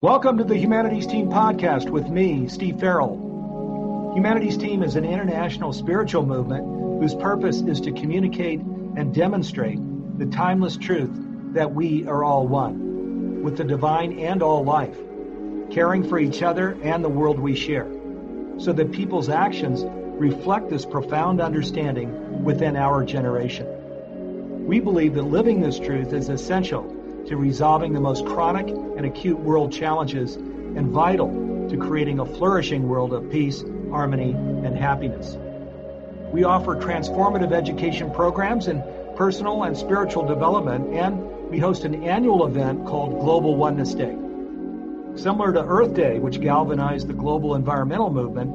Welcome to the Humanities Team podcast with me, Steve Farrell. Humanities Team is an international spiritual movement whose purpose is to communicate and demonstrate the timeless truth that we are all one, with the divine and all life, caring for each other and the world we share, so that people's actions reflect this profound understanding within our generation. We believe that living this truth is essential to resolving the most chronic and acute world challenges and vital to creating a flourishing world of peace, harmony, and happiness. We offer transformative education programs in personal and spiritual development, and we host an annual event called Global Oneness Day. Similar to Earth Day, which galvanized the global environmental movement,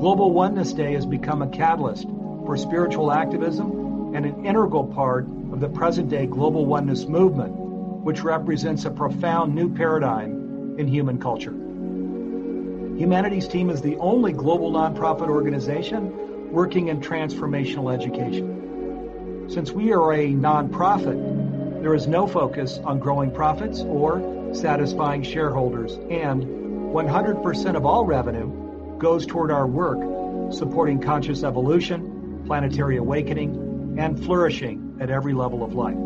Global Oneness Day has become a catalyst for spiritual activism and an integral part of the present-day global oneness movement, which represents a profound new paradigm in human culture. Humanities Team is the only global nonprofit organization working in transformational education. Since we are a nonprofit, there is no focus on growing profits or satisfying shareholders, and 100% of all revenue goes toward our work supporting conscious evolution, planetary awakening, and flourishing at every level of life.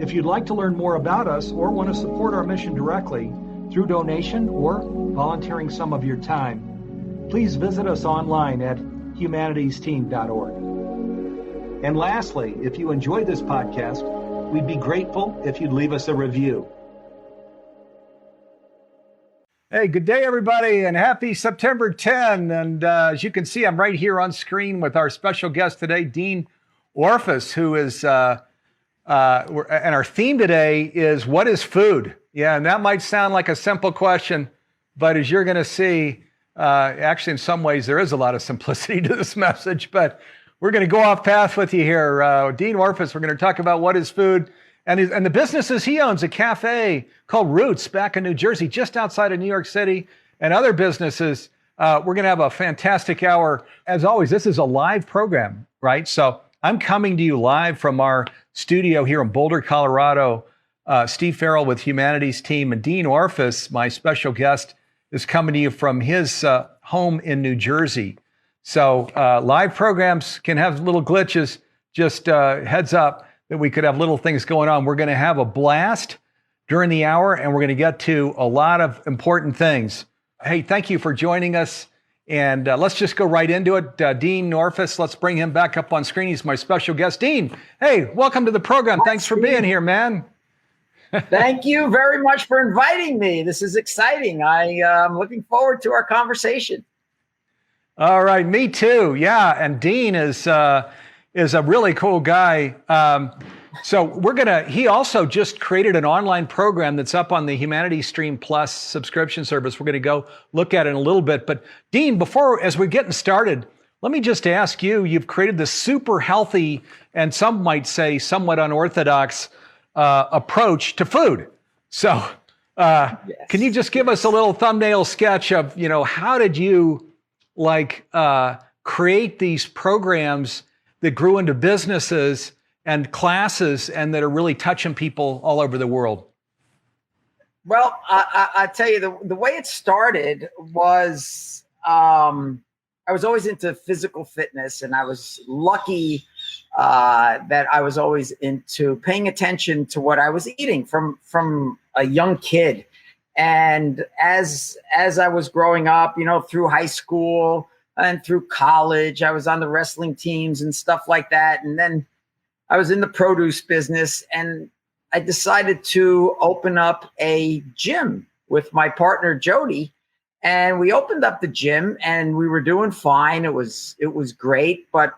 If you'd like to learn more about us or want to support our mission directly through donation or volunteering some of your time, please visit us online at humanitiesteam.org. And lastly, if you enjoyed this podcast, we'd be grateful if you'd leave us a review. Hey, good day, everybody, and happy September 10. And as you can see, I'm right here on screen with our special guest today, Dean Orfas, who is... and our theme today is, what is food? Yeah, and that might sound like a simple question, but as you're going to see, actually in some ways there is a lot of simplicity to this message, but we're going to go off path with you here. Dean Orfas, we're going to talk about what is food and the businesses he owns, a cafe called Roots back in New Jersey, just outside of New York City, and other businesses. We're going to have a fantastic hour. As always, this is a live program, right? So I'm coming to you live from our studio here in Boulder, Colorado. Steve Farrell with Humanities Team, and Dean Orfas, my special guest, is coming to you from his home in New Jersey. So live programs can have little glitches. Just heads up that we could have little things going on. We're going to have a blast during the hour, and we're going to get to a lot of important things. Hey, thank you for joining us. And let's just go right into it. Dean Orfas, let's bring him back up on screen. He's my special guest. Dean, hey, welcome to the program. Thanks for being here, man. Thank you very much for inviting me. This is exciting. I'm looking forward to our conversation. All right, me too. Yeah, and Dean is a really cool guy. So he also just created an online program that's up on the Humanities Stream Plus subscription service. We're going to go look at it in a little bit. But Dean, as we're getting started, let me just ask you, you've created this super healthy, and some might say somewhat unorthodox approach to food. So can you just give us a little thumbnail sketch of, how did you create these programs that grew into businesses and classes and that are really touching people all over the world? Well, I tell you, the way it started was I was always into physical fitness, and I was lucky that I was always into paying attention to what I was eating from a young kid. And as I was growing up, through high school and through college, I was on the wrestling teams and stuff like that. And then I was in the produce business, and I decided to open up a gym with my partner, Jody. And we opened up the gym, and we were doing fine. It was great. But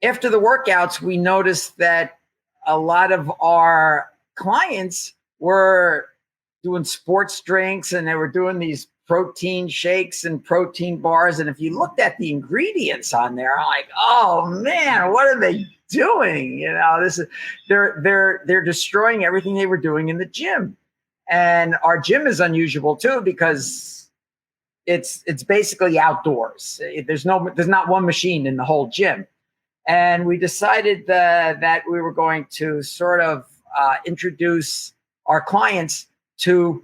after the workouts, we noticed that a lot of our clients were doing sports drinks, and they were doing these protein shakes and protein bars. And if you looked at the ingredients on there, I'm like, oh man, what are they doing? They're destroying everything they were doing in the gym. And our gym is unusual too, because it's basically outdoors. There's not one machine in the whole gym. And we decided that we were going to sort of introduce our clients to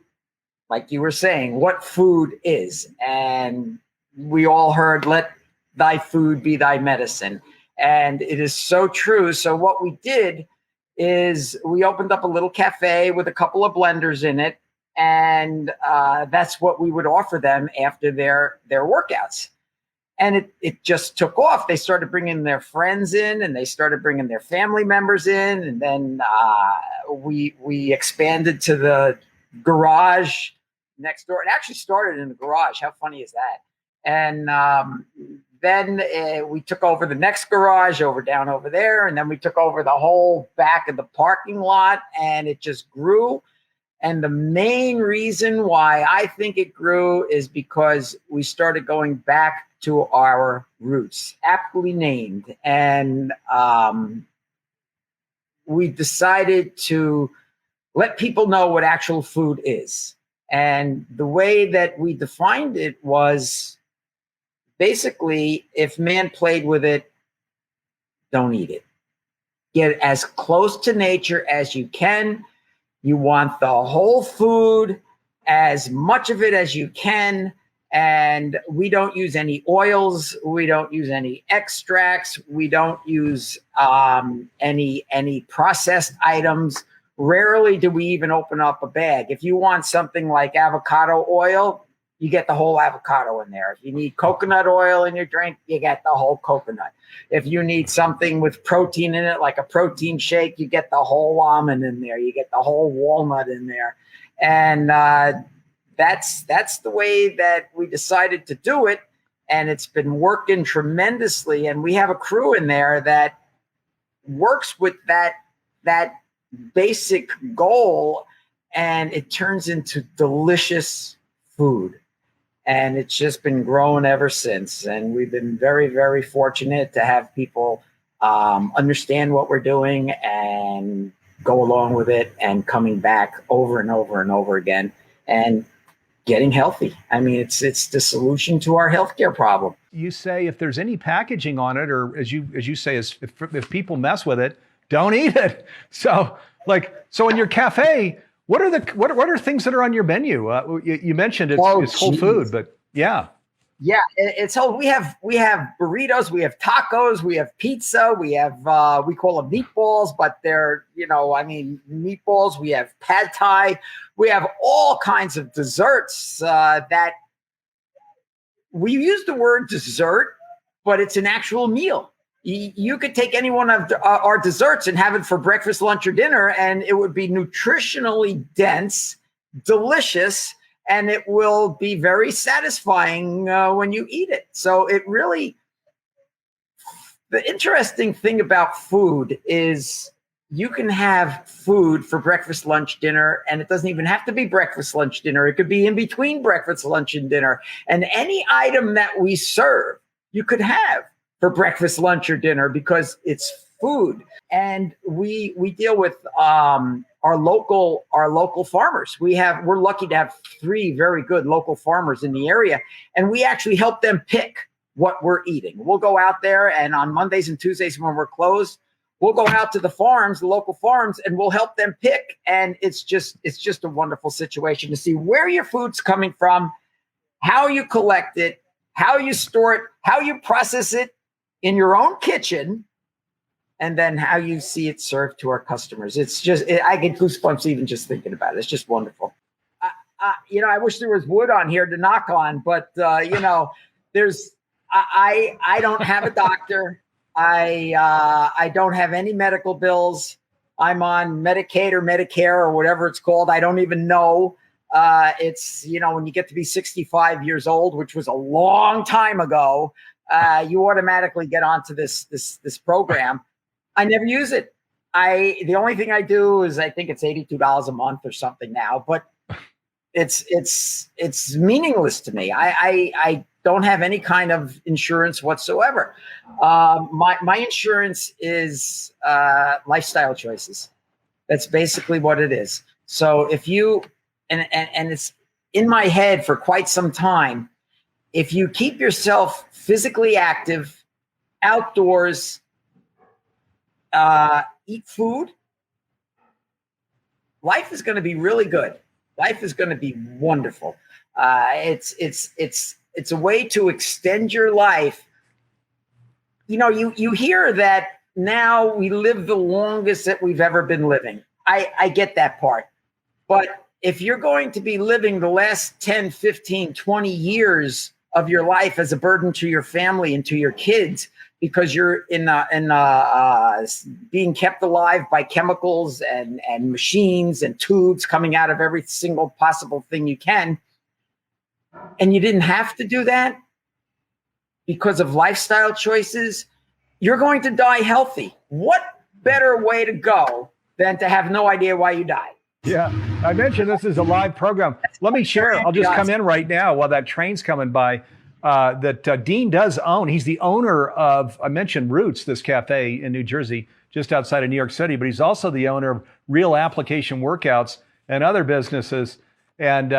like you were saying, what food is. And we all heard, let thy food be thy medicine. And it is so true. So what we did is we opened up a little cafe with a couple of blenders in it. And that's what we would offer them after their workouts. And it just took off. They started bringing their friends in, and they started bringing their family members in. And then we expanded to the garage next door. It actually started in the garage. How funny is that? And then we took over the next garage down over there. And then we took over the whole back of the parking lot, and it just grew. And the main reason why I think it grew is because we started going back to our roots, aptly named. And we decided to let people know what actual food is. And the way that we defined it was basically, if man played with it, don't eat it. Get as close to nature as you can. You want the whole food, as much of it as you can. And we don't use any oils. We don't use any extracts. We don't use any processed items. Rarely do we even open up a bag. If you want something like avocado oil, you get the whole avocado in there. If you need coconut oil in your drink, you get the whole coconut. If you need something with protein in it, like a protein shake, you get the whole almond in there. You get the whole walnut in there. And that's the way that we decided to do it. And it's been working tremendously. And we have a crew in there that works with that basic goal, and it turns into delicious food. And it's just been growing ever since. And we've been very, very fortunate to have people understand what we're doing and go along with it, and coming back over and over and over again and getting healthy. I mean, it's the solution to our healthcare problem. You say if there's any packaging on it, or as you say, if people mess with it, don't eat it. So in your cafe, what are things that are on your menu? You mentioned it's whole food, but yeah. Yeah, it's whole. We have burritos, we have tacos, we have pizza, we have we call them meatballs, but they're meatballs. We have pad thai. We have all kinds of desserts that we use the word dessert, but it's an actual meal. You could take any one of our desserts and have it for breakfast, lunch, or dinner, and it would be nutritionally dense, delicious, and it will be very satisfying when you eat it. So the interesting thing about food is you can have food for breakfast, lunch, dinner, and it doesn't even have to be breakfast, lunch, dinner. It could be in between breakfast, lunch, and dinner. And any item that we serve, you could have for breakfast, lunch, or dinner, because it's food. And we deal with our local farmers. We're lucky to have 3 very good local farmers in the area, and we actually help them pick what we're eating. We'll go out there, and on Mondays and Tuesdays when we're closed, we'll go out to the local farms, and we'll help them pick. And it's just a wonderful situation to see where your food's coming from, how you collect it, how you store it, how you process it in your own kitchen, and then how you see it served to our customers. I get goosebumps even just thinking about it. It's just wonderful. I wish there was wood on here to knock on, but I don't have a doctor. I don't have any medical bills. I'm on Medicaid or Medicare or whatever it's called. I don't even know. It's, when you get to be 65 years old, which was a long time ago, you automatically get onto this program. I never use it. The only thing I do is I think it's $82 a month or something now, but it's meaningless to me. I don't have any kind of insurance whatsoever. My insurance is lifestyle choices. That's basically what it is. So if you and it's in my head for quite some time, if you keep yourself physically active, outdoors, eat food, life is going to be really good. Life is going to be wonderful. It's a way to extend your life. You know, you hear that now we live the longest that we've ever been living. I get that part. But if you're going to be living the last 10, 15, 20 years of your life as a burden to your family and to your kids, because you're being kept alive by chemicals and machines and tubes coming out of every single possible thing you can, and you didn't have to do that because of lifestyle choices, you're going to die healthy. What better way to go than to have no idea why you died? Yeah, I mentioned this is a live program. Let me share. I'll just come in right now while that train's coming by. That Dean does own. He's the owner of, I mentioned Roots, this cafe in New Jersey, just outside of New York City, but he's also the owner of Real Application Workouts and other businesses. And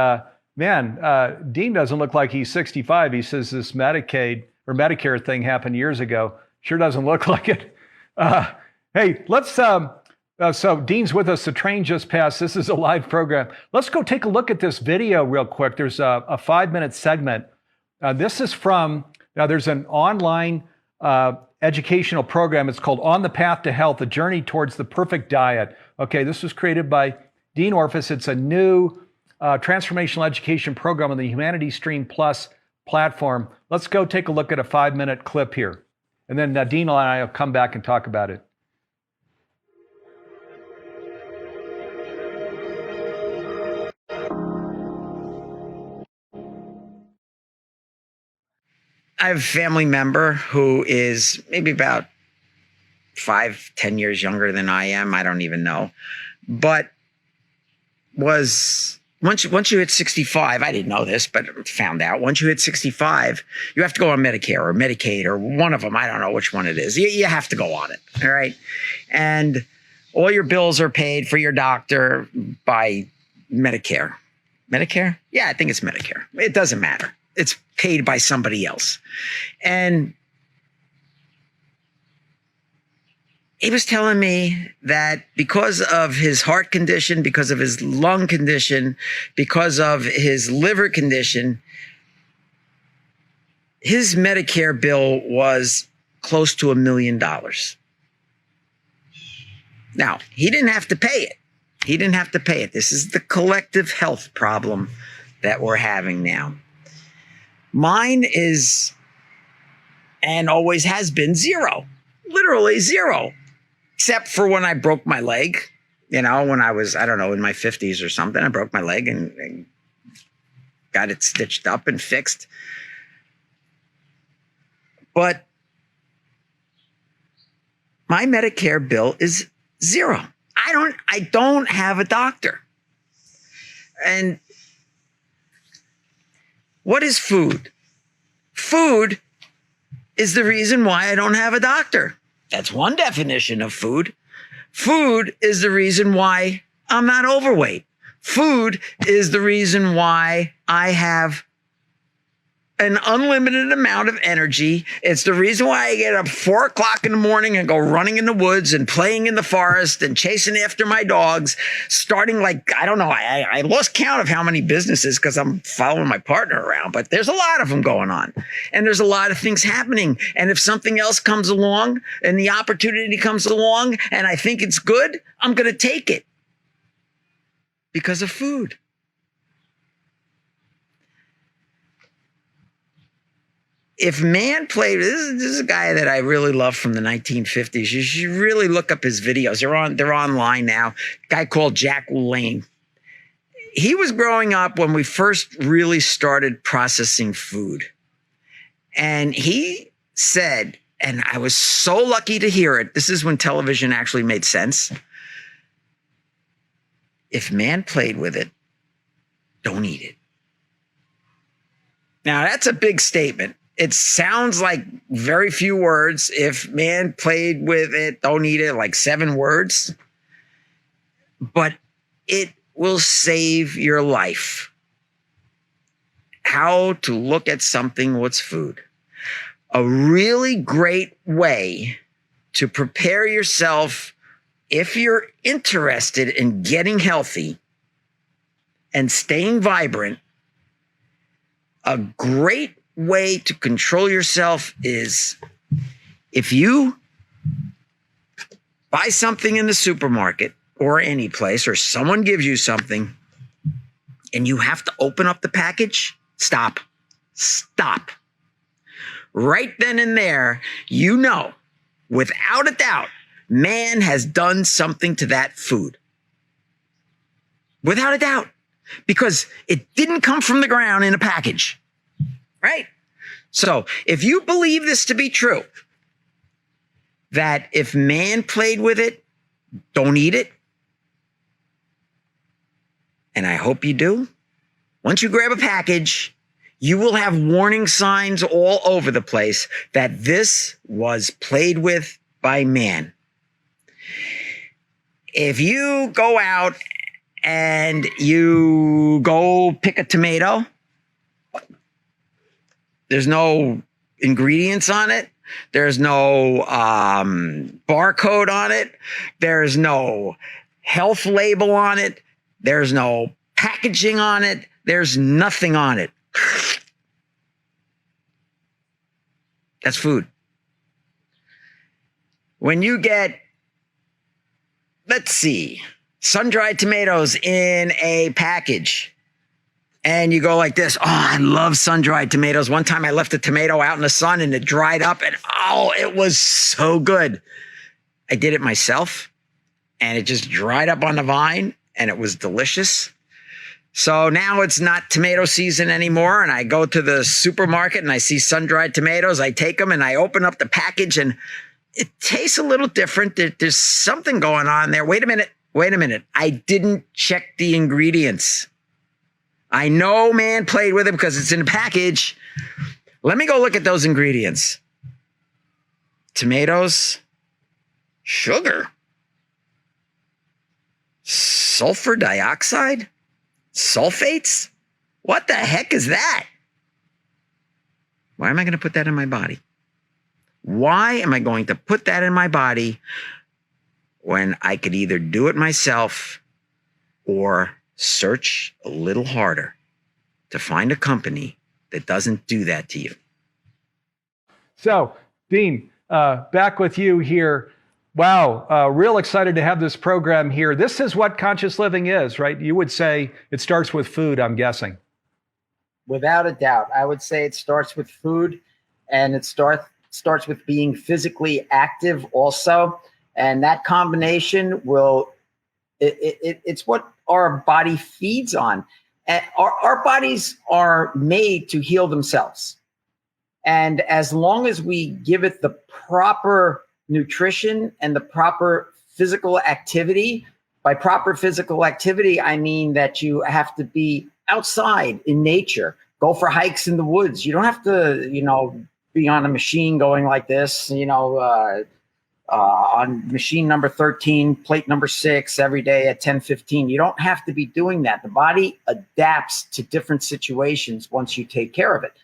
Dean doesn't look like he's 65. He says this Medicaid or Medicare thing happened years ago. Sure doesn't look like it. Hey, let's, so Dean's with us. The train just passed. This is a live program. Let's go take a look at this video real quick. There's a 5-minute segment. This is from, there's an online educational program. It's called On the Path to Health, A Journey Towards the Perfect Diet. Okay, this was created by Dean Orfas. It's a new transformational education program on the Humanity Stream Plus platform. Let's go take a look at a 5-minute clip here. And then Dean and I will come back and talk about it. I have a family member who is maybe about 5-10 years younger than I am. I don't even know. But once you hit 65, I didn't know this, but found out, once you hit 65, you have to go on Medicare or Medicaid or one of them. I don't know which one it is. You have to go on it. All right. And all your bills are paid for your doctor by Medicare. Medicare? Yeah, I think it's Medicare. It doesn't matter. It's paid by somebody else. And he was telling me that because of his heart condition, because of his lung condition, because of his liver condition, his Medicare bill was close to $1 million. Now, he didn't have to pay it. He didn't have to pay it. This is the collective health problem that we're having now. Mine is, and always has been, zero. Literally zero. Except for when I broke my leg. You know, when I was, I don't know, in my 50s or something, I broke my leg and got it stitched up and fixed. But my Medicare bill is zero. I don't have a doctor. And what is food? Food is the reason why I don't have a doctor. That's one definition of food. Food is the reason why I'm not overweight. Food is the reason why I have an unlimited amount of energy. It's the reason why I get up 4 o'clock in the morning and go running in the woods and playing in the forest and chasing after my dogs, starting like, I don't know, I lost count of how many businesses because I'm following my partner around, but there's a lot of them going on and there's a lot of things happening. And if something else comes along and the opportunity comes along and I think it's good, I'm going to take it because of food. If man played, this is a guy that I really love from the 1950s. You should really look up his videos. They're online now. A guy called Jack LaLanne. He was growing up when we first really started processing food. And he said, and I was so lucky to hear it, this is when television actually made sense. If man played with it, don't eat it. Now, that's a big statement. It sounds like very few words. If man played with it, don't eat it, like 7 words. But it will save your life. How to look at something, what's food. A really great way to prepare yourself if you're interested in getting healthy and staying vibrant, a great way to control yourself is if you buy something in the supermarket or any place, or someone gives you something and you have to open up the package, stop. Right then and there, you know, without a doubt, man has done something to that food. Without a doubt. Because it didn't come from the ground in a package, right? So if you believe this to be true, that if man played with it, don't eat it. And I hope you do. Once you grab a package, you will have warning signs all over the place that this was played with by man. If you go out and you go pick a tomato, there's no ingredients on it. There's no barcode on it. There's no health label on it. There's no packaging on it. There's nothing on it. That's food. When you get, let's see, sun-dried tomatoes in a package, and you go like this, oh, I love sun-dried tomatoes. One time I left a tomato out in the sun and it dried up, and oh, it was so good. I did it myself, and it just dried up on the vine, and it was delicious. So now it's not tomato season anymore, and I go to the supermarket and I see sun-dried tomatoes. I take them and I open up the package, and it tastes a little different. There's something going on there. Wait a minute. I didn't check the ingredients. I know man played with it because it's in a package. Let me go look at those ingredients. Tomatoes, sugar, sulfur dioxide, sulfates. What the heck is that? Why am I going to put that in my body? Why am I going to put that in my body when I could either do it myself or search a little harder to find a company that doesn't do that to you? So, Dean, back with you here. Wow, real excited to have this program here. This is what conscious living is, right? You would say it starts with food, I'm guessing. Without a doubt. I would say it starts with food, and it starts with being physically active also. And that combination it's what our body feeds on. And our bodies are made to heal themselves. And as long as we give it the proper nutrition and the proper physical activity, by proper physical activity, I mean that you have to be outside in nature, go for hikes in the woods. You don't have to, be on a machine going like this, on machine number 13, plate number 6 every day at 10:15. You don't have to be doing that. The body adapts to different situations once you take care of it.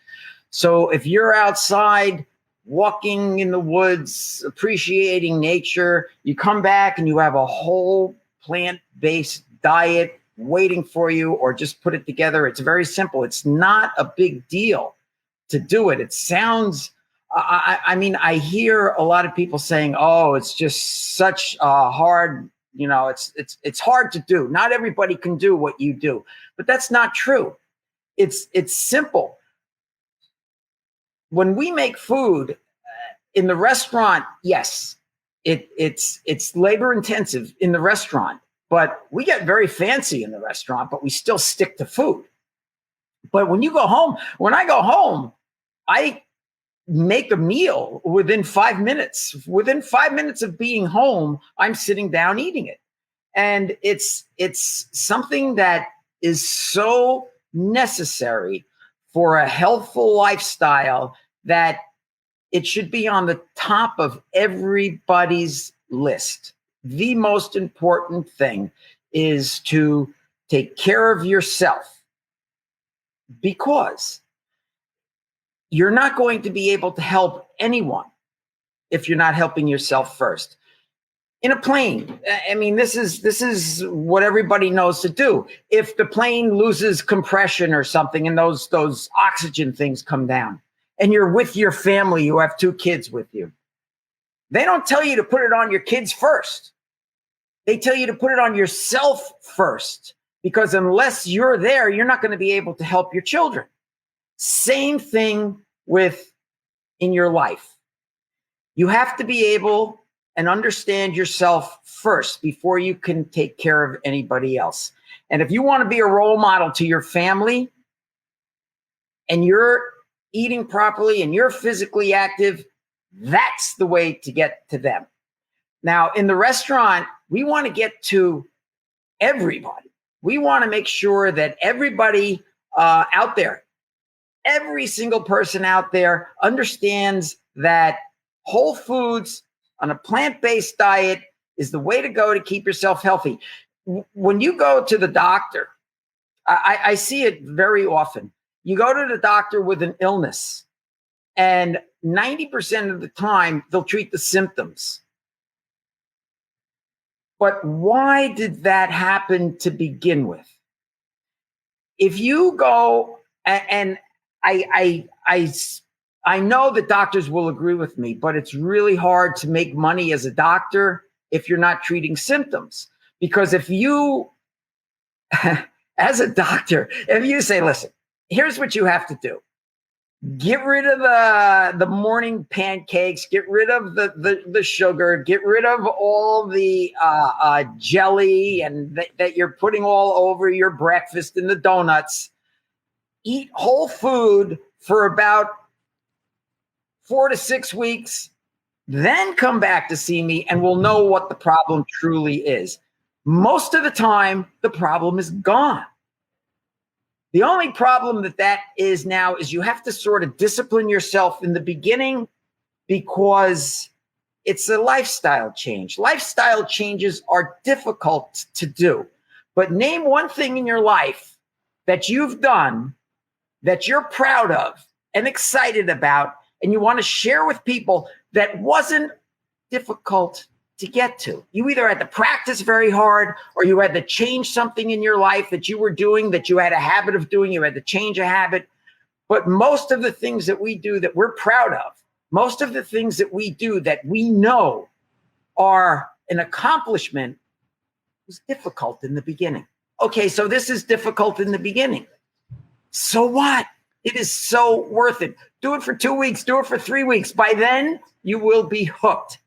So if you're outside walking in the woods, appreciating nature, you come back and you have a whole plant-based diet waiting for you, or just put it together. It's very simple. It's not a big deal to do it. It sounds, I hear a lot of people saying, oh, it's just such a hard, it's hard to do. Not everybody can do what you do, but that's not true. It's simple. When we make food in the restaurant, yes, it's labor intensive in the restaurant, but we get very fancy in the restaurant, but we still stick to food. But when I go home, I make a meal within 5 minutes. Within 5 minutes of being home, I'm sitting down eating it. And it's something that is so necessary for a healthful lifestyle that it should be on the top of everybody's list. The most important thing is to take care of yourself, because you're not going to be able to help anyone if you're not helping yourself first. in a plane. I mean, this is what everybody knows to do. If the plane loses compression or something and those oxygen things come down and you're with your family, you have 2 kids with you, they don't tell you to put it on your kids first. They tell you to put it on yourself first, because unless you're there, you're not going to be able to help your children. Same thing with in your life. You have to be able and understand yourself first before you can take care of anybody else. And if you want to be a role model to your family and you're eating properly and you're physically active, that's the way to get to them. Now, in the restaurant, we want to get to everybody. We want to make sure that everybody out there, every single person out there understands that whole foods on a plant-based diet is the way to go to keep yourself healthy. When you go to the doctor, I see it very often. You go to the doctor with an illness, and 90% of the time, they'll treat the symptoms. But why did that happen to begin with? If you go, and I know that doctors will agree with me, but it's really hard to make money as a doctor if you're not treating symptoms. Because if you, as a doctor, if you say, listen, here's what you have to do. Get rid of the morning pancakes, get rid of the sugar, get rid of all the jelly and that you're putting all over your breakfast and the donuts. Eat whole food for about 4 to 6 weeks, then come back to see me and we'll know what the problem truly is. Most of the time, the problem is gone. The only problem that is now is you have to sort of discipline yourself in the beginning because it's a lifestyle change. Lifestyle changes are difficult to do. But name one thing in your life that you've done that you're proud of and excited about and you want to share with people that wasn't difficult to get to. You either had to practice very hard or you had to change something in your life that you were doing, that you had a habit of doing, you had to change a habit. But most of the things that we do that we're proud of, most of the things that we do that we know are an accomplishment was difficult in the beginning. Okay, so this is difficult in the beginning. So what? It is so worth it. Do it for 2 weeks, do it for 3 weeks. By then, you will be hooked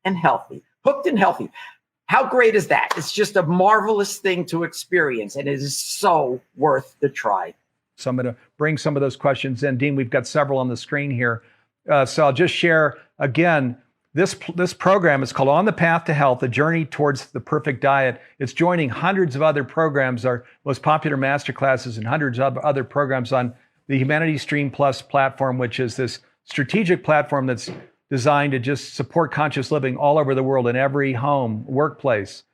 and healthy. Hooked and healthy. How great is that? It's just a marvelous thing to experience, and it is so worth the try. So I'm going to bring some of those questions in. Dean, we've got several on the screen here. So I'll just share again, this program is called On the Path to Health, a journey towards the perfect diet. It's joining hundreds of other programs, our most popular masterclasses, and hundreds of other programs on the Humanity Stream Plus platform, which is this strategic platform that's designed to just support conscious living all over the world in every home, workplace,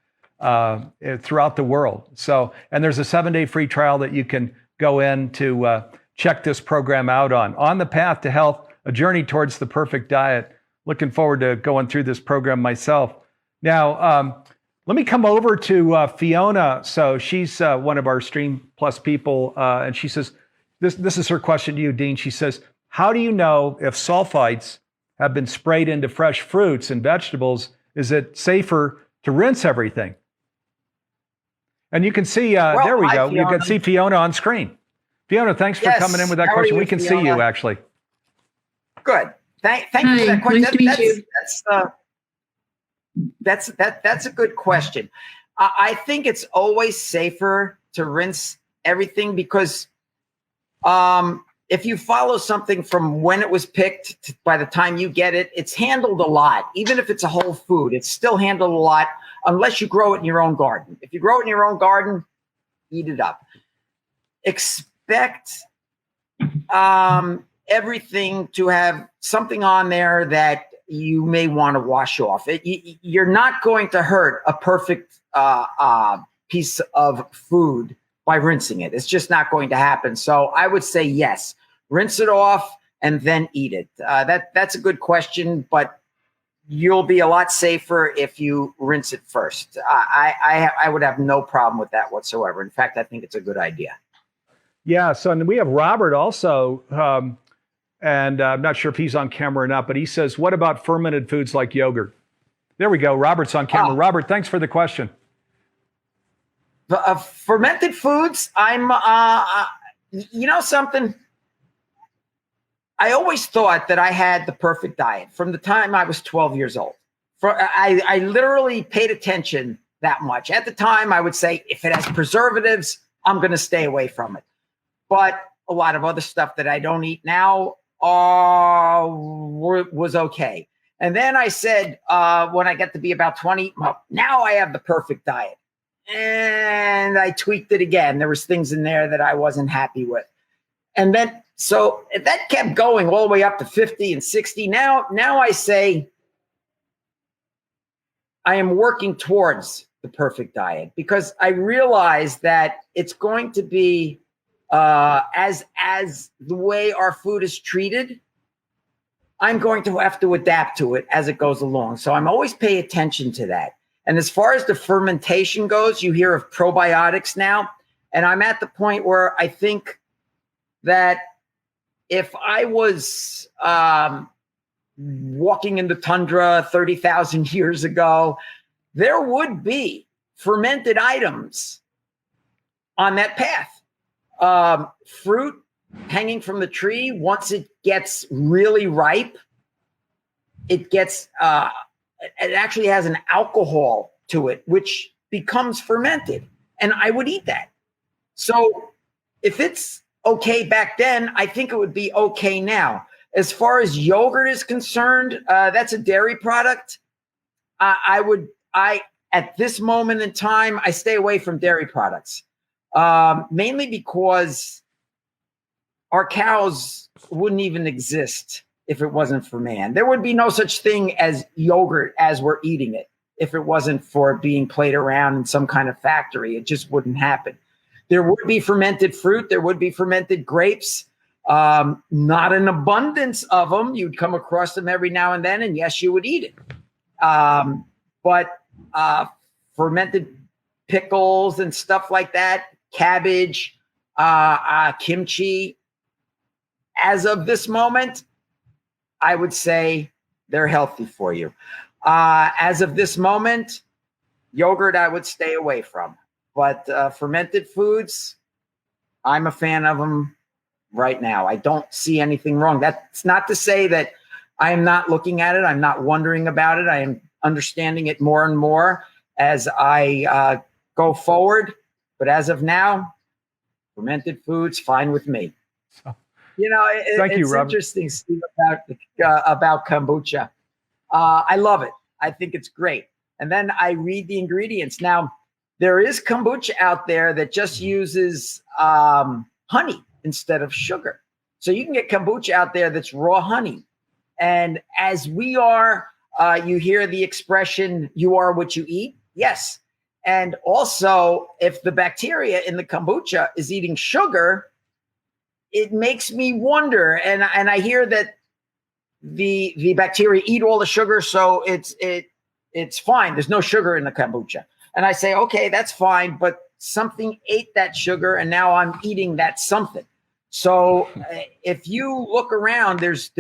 throughout the world. So, and there's a 7-day free trial that you can go in to check this program out on the Path to Health, a journey towards the perfect diet. Looking forward to going through this program myself. Now, let me come over to Fiona. So she's one of our Stream Plus people, and she says, this is her question to you, Dean. She says, how do you know if sulfites have been sprayed into fresh fruits and vegetables? Is it safer to rinse everything? And you can see, there we go. You can see Fiona on screen. Fiona, thanks for coming in with that question. We can see you, actually. Good. Thank you for that question. Nice to meet you. That's a good question. I think it's always safer to rinse everything because if you follow something from when it was picked to by the time you get it, it's handled a lot. Even if it's a whole food, it's still handled a lot unless you grow it in your own garden. If you grow it in your own garden, eat it up. Expect everything to have something on there that you may want to wash off. You're not going to hurt a perfect piece of food by rinsing it. It's just not going to happen. So I would say yes, rinse it off and then eat it. That's a good question, but you'll be a lot safer if you rinse it first. I would have no problem with that whatsoever. In fact, I think it's a good idea. Yeah. So and we have Robert also, and I'm not sure if he's on camera or not, but he says, what about fermented foods like yogurt? There we go. Robert's on camera. Robert, thanks for the question. Fermented foods, you know something? I always thought that I had the perfect diet from the time I was 12 years old. I literally paid attention that much. At the time, I would say, if it has preservatives, I'm going to stay away from it. But a lot of other stuff that I don't eat now was okay. And then I said, when I got to be about 20, well, now I have the perfect diet. And I tweaked it again. There was things in there that I wasn't happy with. And then, so that kept going all the way up to 50 and 60. Now I say I am working towards the perfect diet because I realize that it's going to be as the way our food is treated, I'm going to have to adapt to it as it goes along. So I'm always paying attention to that. And as far as the fermentation goes, you hear of probiotics now. And I'm at the point where I think that if I was walking in the tundra 30,000 years ago, there would be fermented items on that path. Fruit hanging from the tree, once it gets really ripe, it gets, it actually has an alcohol to it, which becomes fermented. And I would eat that. So if it's okay back then, I think it would be okay now. As far as yogurt is concerned, that's a dairy product. At this moment in time, I stay away from dairy products, mainly because our cows wouldn't even exist if it wasn't for man. There would be no such thing as yogurt as we're eating it if it wasn't for being played around in some kind of factory. It just wouldn't happen. There would be fermented fruit. There would be fermented grapes. Not an abundance of them. You'd come across them every now and then, and yes, you would eat it. But fermented pickles and stuff like that, cabbage, kimchi, as of this moment, I would say they're healthy for you. As of this moment, yogurt I would stay away from. But fermented foods, I'm a fan of them right now. I don't see anything wrong. That's not to say that I am not looking at it. I'm not wondering about it. I am understanding it more and more as I go forward. But as of now, fermented foods, fine with me. You know, it's interesting, Steve, about kombucha. I love it. I think it's great. And then I read the ingredients. Now, there is kombucha out there that just uses honey instead of sugar. So you can get kombucha out there that's raw honey. And as we are, you hear the expression, you are what you eat. Yes. And also, if the bacteria in the kombucha is eating sugar, it makes me wonder. And I hear that the bacteria eat all the sugar, so it's fine. There's no sugar in the kombucha. And I say, okay, that's fine, but something ate that sugar, and now I'm eating that something. So if you look around, there's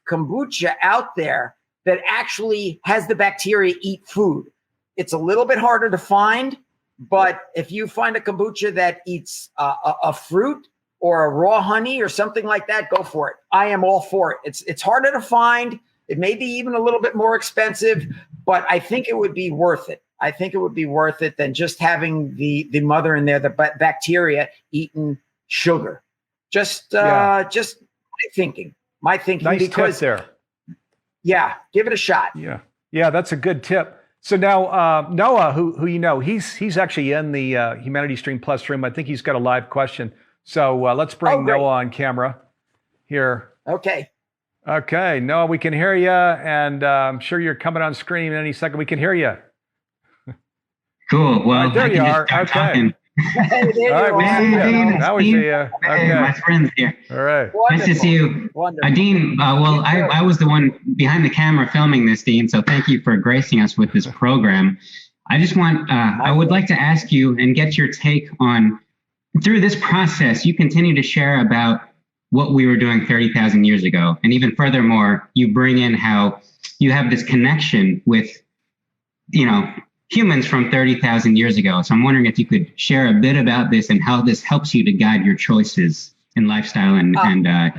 kombucha out there that actually has the bacteria eat food. It's a little bit harder to find, but if you find a kombucha that eats a fruit or a raw honey or something like that, go for it. I am all for it. It's harder to find. It may be even a little bit more expensive, but I think it would be worth it. I think it would be worth it than just having the mother in there, the bacteria eating sugar. Just my thinking. Nice because, tip there. Yeah, give it a shot. Yeah, that's a good tip. So now Noah, who you know, he's actually in the Humanity Stream Plus room. I think he's got a live question. So let's bring Noah on camera here. Okay, Noah, we can hear you, and I'm sure you're coming on screen in any second. We can hear you. Cool. Well, there you are. Okay. Hey, there All you right, are. Dean. Now we see you. Hey, my friends here. All right. Wonderful. Nice to see you. Wonderful. Dean, well, I was the one behind the camera filming this, Dean, so thank you for gracing us with this program. I would like to ask you and get your take on, through this process, you continue to share about what we were doing 30,000 years ago. And even furthermore, you bring in how you have this connection with, humans from 30,000 years ago. So I'm wondering if you could share a bit about this and how this helps you to guide your choices in lifestyle and diet.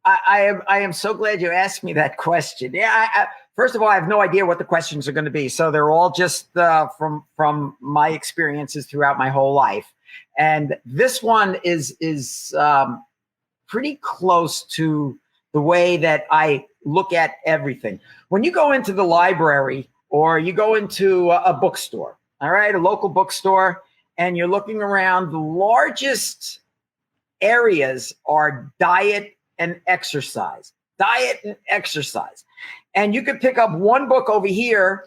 I am so glad you asked me that question. Yeah, first of all, I have no idea what the questions are going to be. So they're all just from my experiences throughout my whole life. And this one is pretty close to the way that I look at everything. When you go into the library or you go into a bookstore, all right, a local bookstore, and you're looking around, the largest areas are diet and exercise. And you could pick up one book over here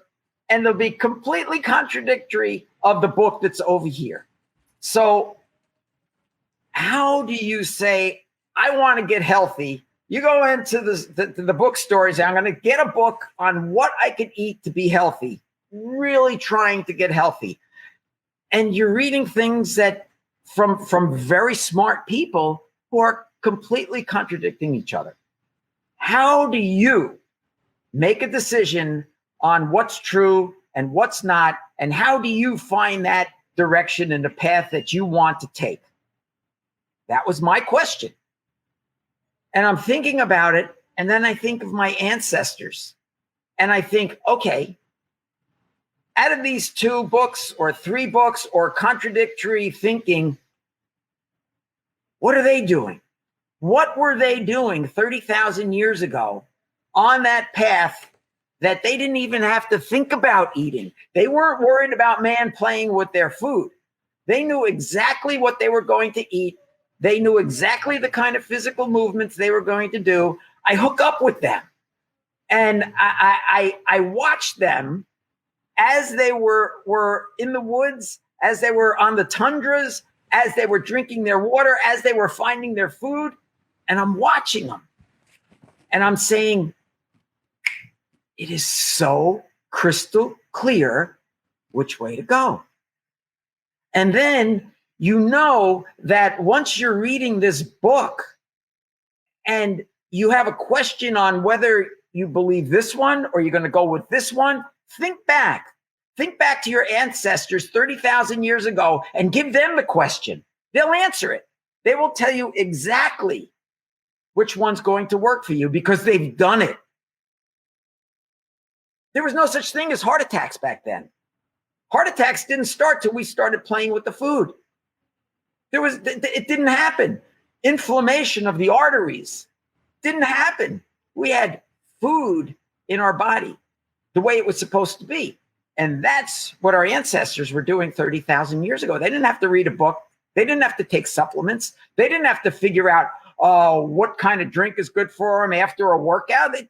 and they'll be completely contradictory of the book that's over here. So how do you say, I want to get healthy? You go into the bookstore and say, I'm going to get a book on what I can eat to be healthy, really trying to get healthy. And you're reading things that from very smart people who are completely contradicting each other. How do you make a decision on what's true and what's not? And how do you find that direction and the path that you want to take? That was my question. And I'm thinking about it. And then I think of my ancestors and I think, okay, out of these 2 books or 3 books or contradictory thinking, what are they doing? What were they doing 30,000 years ago on that path that they didn't even have to think about eating? They weren't worried about man playing with their food. They knew exactly what they were going to eat. They knew exactly the kind of physical movements they were going to do. I hook up with them. And I watched them as they were in the woods, as they were on the tundras, as they were drinking their water, as they were finding their food. And I'm watching them. And I'm saying, it is so crystal clear which way to go. And then you know that once you're reading this book and you have a question on whether you believe this one or you're going to go with this one, think back. Think back to your ancestors 30,000 years ago and give them the question. They'll answer it. They will tell you exactly which one's going to work for you because they've done it. There was no such thing as heart attacks back then. Heart attacks didn't start till we started playing with the food. It didn't happen. Inflammation of the arteries didn't happen. We had food in our body the way it was supposed to be. And that's what our ancestors were doing 30,000 years ago. They didn't have to read a book. They didn't have to take supplements. They didn't have to figure out what kind of drink is good for them after a workout. It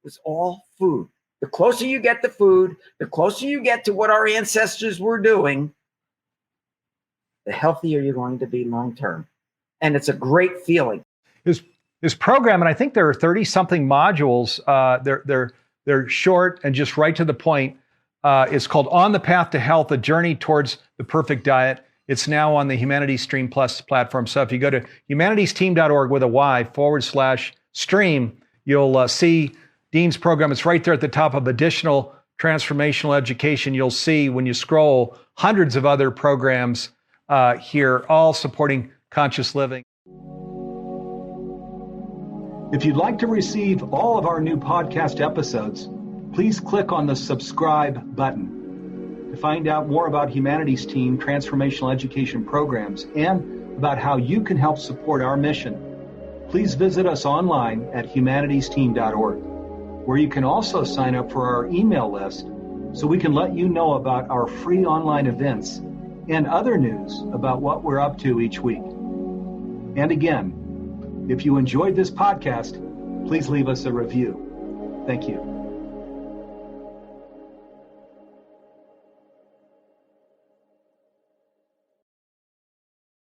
was all food. The closer you get to food, the closer you get to what our ancestors were doing, the healthier you're going to be long term. And it's a great feeling. His program, and I think there are 30-something modules. They're short and just right to the point. It's called On the Path to Health, A Journey Towards the Perfect Diet. It's now on the Humanities Stream Plus platform. So if you go to humanitiesteam.org with a Y/stream, you'll see Dean's program. It's right there at the top of additional transformational education. You'll see when you scroll hundreds of other programs here, all supporting conscious living. If you'd like to receive all of our new podcast episodes, please click on the subscribe button. To find out more about Humanities Team transformational education programs and about how you can help support our mission, please visit us online at humanitiesteam.org, where you can also sign up for our email list so we can let you know about our free online events and other news about what we're up to each week. And again, if you enjoyed this podcast, please leave us a review. Thank you.